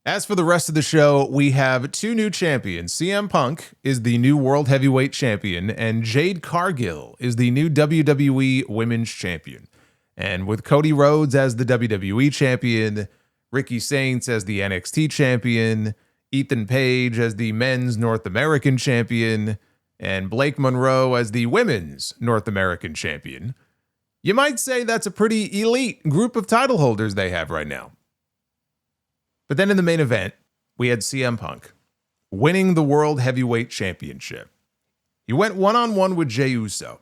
As for the rest of the show, we have two new champions. CM Punk is the new World Heavyweight Champion, and Jade Cargill is the new WWE Women's Champion. And with Cody Rhodes as the WWE Champion, Ricky Saints as the NXT Champion, Ethan Page as the Men's North American Champion, and Blake Monroe as the Women's North American Champion, you might say that's a pretty elite group of title holders they have right now. But then in the main event, we had CM Punk winning the World Heavyweight Championship. He went one-on-one with Jey Uso.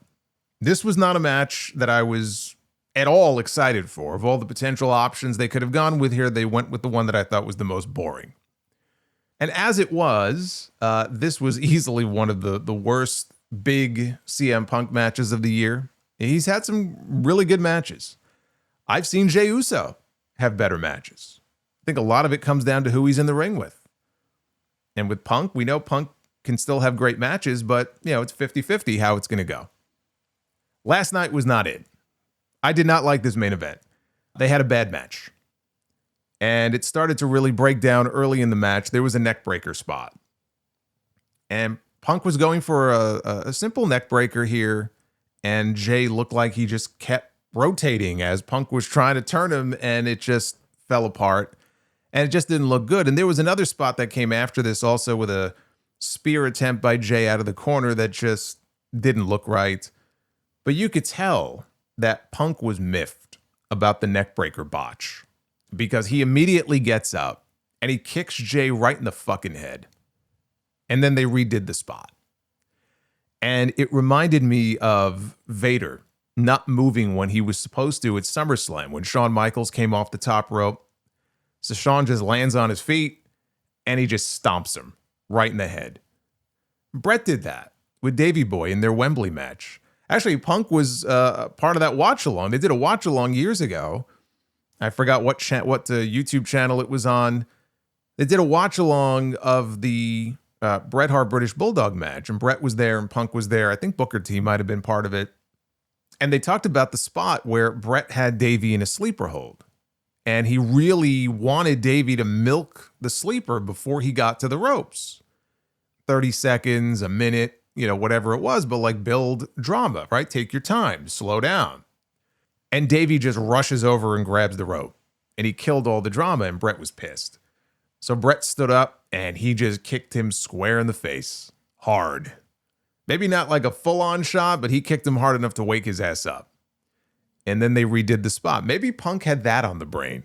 This was not a match that I was at all excited for. Of all the potential options they could have gone with here, they went with the one that I thought was the most boring. And as it was, this was easily one of the worst big CM Punk matches of the year. He's had some really good matches. I've seen Jey Uso have better matches. I think a lot of it comes down to who he's in the ring with. And with Punk, we know Punk can still have great matches, but, it's 50-50 how it's going to go. Last night was not it. I did not like this main event. They had a bad match. And it started to really break down early in the match. There was a neck breaker spot. And Punk was going for a simple neck breaker here. And Jey looked like he just kept rotating as Punk was trying to turn him. And it just fell apart. And it just didn't look good. And there was another spot that came after this also with a spear attempt by Jey out of the corner that just didn't look right. But you could tell that Punk was miffed about the neck breaker botch. Because he immediately gets up and he kicks Jey right in the fucking head. And then they redid the spot. And it reminded me of Vader not moving when he was supposed to at SummerSlam when Shawn Michaels came off the top rope. So Shawn just lands on his feet and he just stomps him right in the head. Bret did that with Davey Boy in their Wembley match. Actually, Punk was part of that watch-along. They did a watch-along years ago. I forgot what YouTube channel it was on. They did a watch-along of the Bret Hart British Bulldog match, and Bret was there and Punk was there. I think Booker T might have been part of it. And they talked about the spot where Bret had Davey in a sleeper hold. And he really wanted Davey to milk the sleeper before he got to the ropes. 30 seconds, a minute, whatever it was, but build drama, right? Take your time, slow down. And Davey just rushes over and grabs the rope. And he killed all the drama, and Bret was pissed. So Bret stood up, and he just kicked him square in the face. Hard. Maybe not like a full-on shot, but he kicked him hard enough to wake his ass up. And then they redid the spot. Maybe Punk had that on the brain,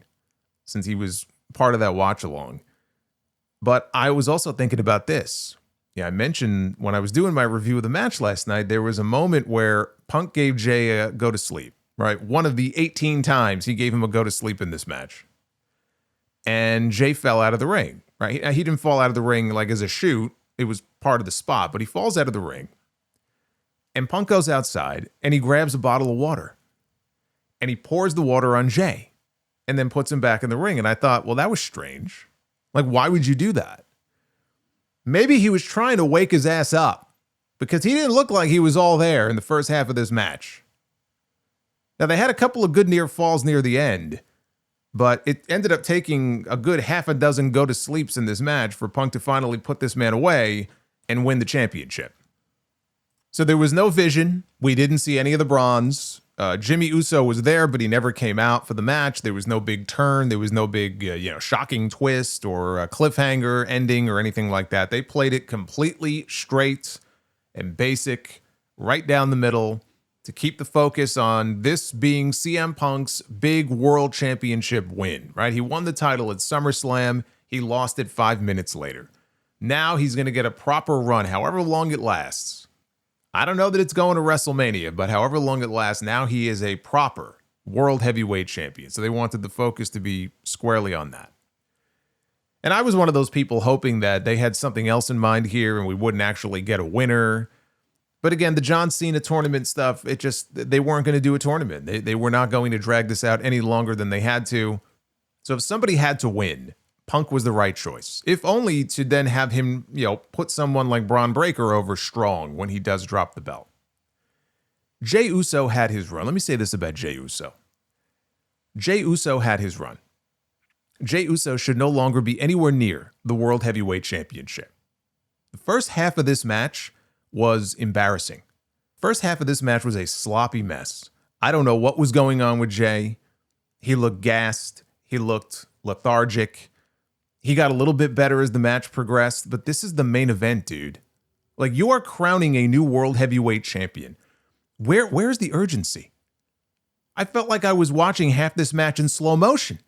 since he was part of that watch-along. But I was also thinking about this. I mentioned when I was doing my review of the match last night, there was a moment where Punk gave Jey a go to sleep. Right, one of the 18 times he gave him a go to sleep in this match. And Jey fell out of the ring, right? He didn't fall out of the ring as a shoot. It was part of the spot, but he falls out of the ring. And Punk goes outside and he grabs a bottle of water. And he pours the water on Jey and then puts him back in the ring. And I thought, well, that was strange. Why would you do that? Maybe he was trying to wake his ass up because he didn't look like he was all there in the first half of this match. Now, they had a couple of good near falls near the end, but it ended up taking a good half a dozen go-to-sleeps in this match for Punk to finally put this man away and win the championship. So there was no vision. We didn't see any of the bronze. Jimmy Uso was there, but he never came out for the match. There was no big turn. There was no big, shocking twist or a cliffhanger ending or anything like that. They played it completely straight and basic, right down the middle, to keep the focus on this being CM Punk's big world championship win, right? He won the title at SummerSlam. He lost it 5 minutes later. Now he's going to get a proper run, however long it lasts. I don't know that it's going to WrestleMania, but however long it lasts, now he is a proper world heavyweight champion. So they wanted the focus to be squarely on that. And I was one of those people hoping that they had something else in mind here and we wouldn't actually get a winner. But again, the John Cena tournament stuff, they weren't going to do a tournament. They were not going to drag this out any longer than they had to. So if somebody had to win, Punk was the right choice. If only to then have him, put someone like Braun Breaker over strong when he does drop the belt. Jey Uso had his run. Let me say this about Jey Uso. Jey Uso had his run. Jey Uso should no longer be anywhere near the World Heavyweight Championship. The first half of this match was embarrassing. First half of this match was a sloppy mess. I don't know what was going on with Jey. He looked gassed. He looked lethargic. He got a little bit better as the match progressed, but this is the main event, dude. Like, you are crowning a new World Heavyweight Champion. Where's the urgency? I felt like I was watching half this match in slow motion.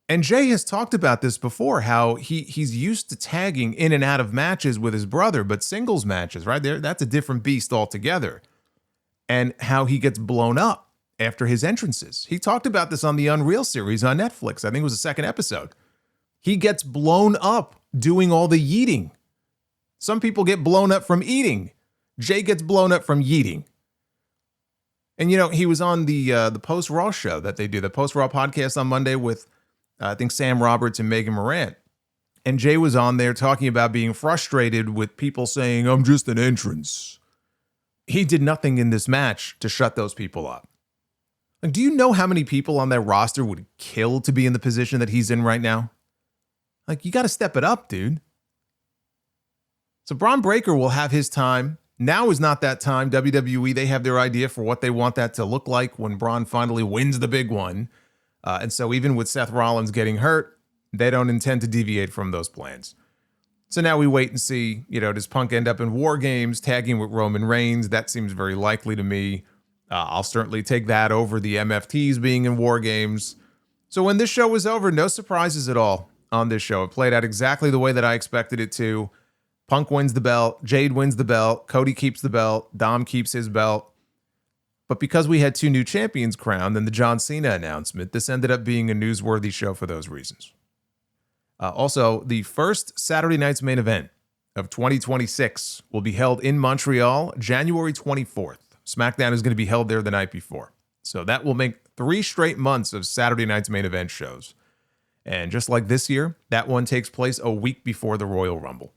And Jey has talked about this before, how he's used to tagging in and out of matches with his brother, but singles matches, right there, that's a different beast altogether. And how he gets blown up after his entrances. He talked about this on the Unreal series on Netflix. I think it was the second episode. He gets blown up doing all the yeeting. Some people get blown up from eating. Jey gets blown up from yeeting. And, you know, he was on the Post-Raw show that they do, the Post-Raw podcast on Monday with, I think, Sam Roberts and Megan Morant. And Jey was on there talking about being frustrated with people saying, I'm just an entrance. He did nothing in this match to shut those people up. Like, do you know how many people on that roster would kill to be in the position that he's in right now? Like, you got to step it up, dude. So Braun Breaker will have his time. Now is not that time. WWE, they have their idea for what they want that to look like when Braun finally wins the big one. And so even with Seth Rollins getting hurt, they don't intend to deviate from those plans. So now we wait and see, you know, does Punk end up in War Games, tagging with Roman Reigns? That seems very likely to me. I'll certainly take that over the MFTs being in War Games. So when this show was over, no surprises at all on this show. It played out exactly the way that I expected it to. Punk wins the belt, Jade wins the belt, Cody keeps the belt, Dom keeps his belt. But because we had two new champions crowned and the John Cena announcement, this ended up being a newsworthy show for those reasons. Also, the first Saturday night's main event of 2026 will be held in Montreal, January 24th. SmackDown is going to be held there the night before. So that will make 3 straight months of Saturday night's main event shows. And just like this year, that one takes place a week before the Royal Rumble.